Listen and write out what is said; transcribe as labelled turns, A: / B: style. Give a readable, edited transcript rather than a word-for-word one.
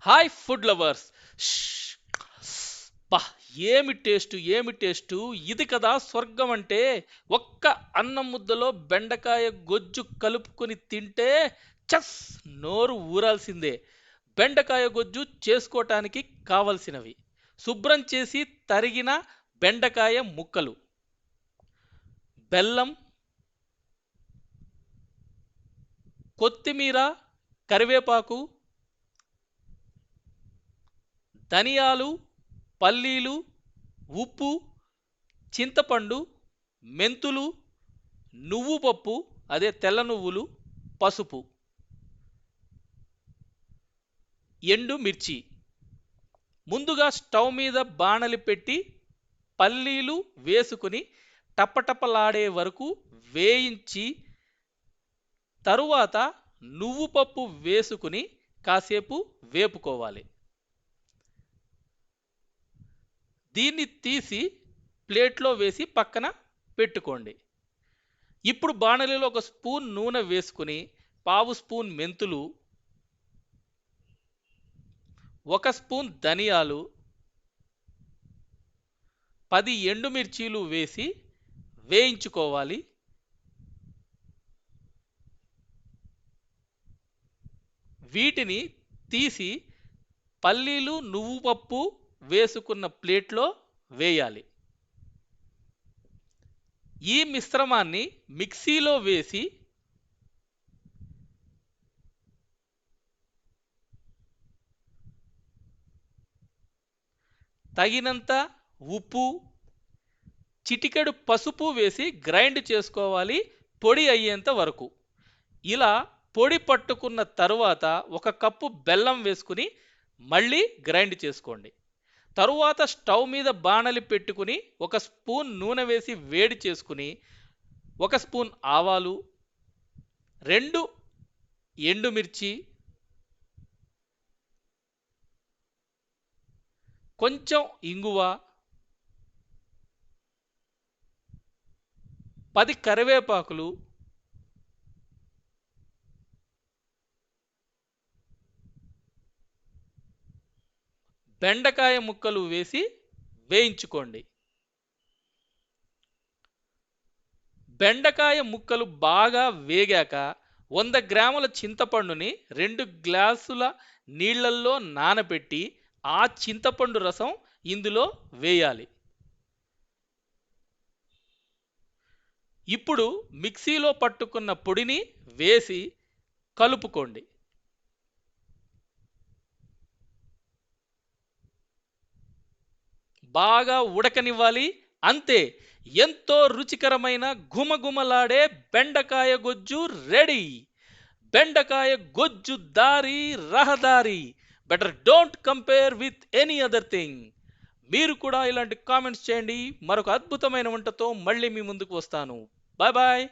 A: Hi food lovers. బా, ఏమి taste ఇది కదా స్వర్గం అంటే. ఒక్క అన్నం ముద్దలో బెండకాయ గొజ్జు కలుపుకొని తింటే చస్ నోరు ఊరాల్సిందే. బెండకాయ గొజ్జు చేసుకోవటానికి కావలసినవి: శుభ్రం చేసి తరిగిన బెండకాయ ముక్కలు, బెల్లం, కొత్తిమీర, కరివేపాకు, ధనియాలు, పల్లీలు, ఉప్పు, చింతపండు, మెంతులు, నువ్వు పప్పు, అదే తెల్ల నువ్వులు, పసుపు, ఎండు మిర్చి. ముందుగా స్టవ్ మీద బాణలి పెట్టి పల్లీలు వేసుకుని టపటపలాడే వరకు వేయించి, తరువాత నువ్వు పప్పు వేసుకుని కాసేపు వేపుకోవాలి. దీన్ని తీసి ప్లేట్లో వేసి పక్కన పెట్టుకోండి. ఇప్పుడు బాణలిలో ఒక స్పూన్ నూనె వేసుకుని పావు స్పూన్ మెంతులు, ఒక స్పూన్ ధనియాలు, 10 ఎండుమిర్చీలు వేసి వేయించుకోవాలి. వీటిని తీసి పల్లీలు నువ్వు పప్పు వేసుకున్న ప్లేట్లో వేయాలి. ఈ మిశ్రమాన్ని మిక్సీలో వేసి తగినంత ఉప్పు, చిటికెడు పసుపు వేసి గ్రైండ్ చేసుకోవాలి, పొడి అయ్యేంత వరకు. ఇలా పొడి పట్టుకున్న తరువాత ఒక కప్పు బెల్లం వేసుకుని మళ్ళీ గ్రైండ్ చేసుకోండి. తరువాత స్టవ్ మీద బాణలి పెట్టుకుని ఒక స్పూన్ నూనె వేసి వేడి చేసుకుని ఒక స్పూన్ ఆవాలు, 2 ఎండుమిర్చి, కొంచెం ఇంగువ, 10 కరివేపాకులు, బెండకాయ ముక్కలు వేసి వేయించుకోండి. బెండకాయ ముక్కలు బాగా వేగాక 100 గ్రాముల చింతపండుని 2 గ్లాసుల నీళ్లల్లో నానబెట్టి ఆ చింతపండు రసం ఇందులో వేయాలి. ఇప్పుడు మిక్సీలో పట్టుకున్న పొడిని వేసి కలుపుకోండి. బాగా ఉడకనివ్వాలి. అంతే, ఎంతో రుచికరమైన గుమగుమలాడే బెండకాయ గొజ్జు రెడీ. బెండకాయ గొజ్జు దారి రహదారి. Better don't compare with any other thing. మీరు కూడా ఇలాంటి కామెంట్స్ చేయండి. మరొక అద్భుతమైన వంటతో మళ్ళీ మీ ముందుకు వస్తాను. Bye bye.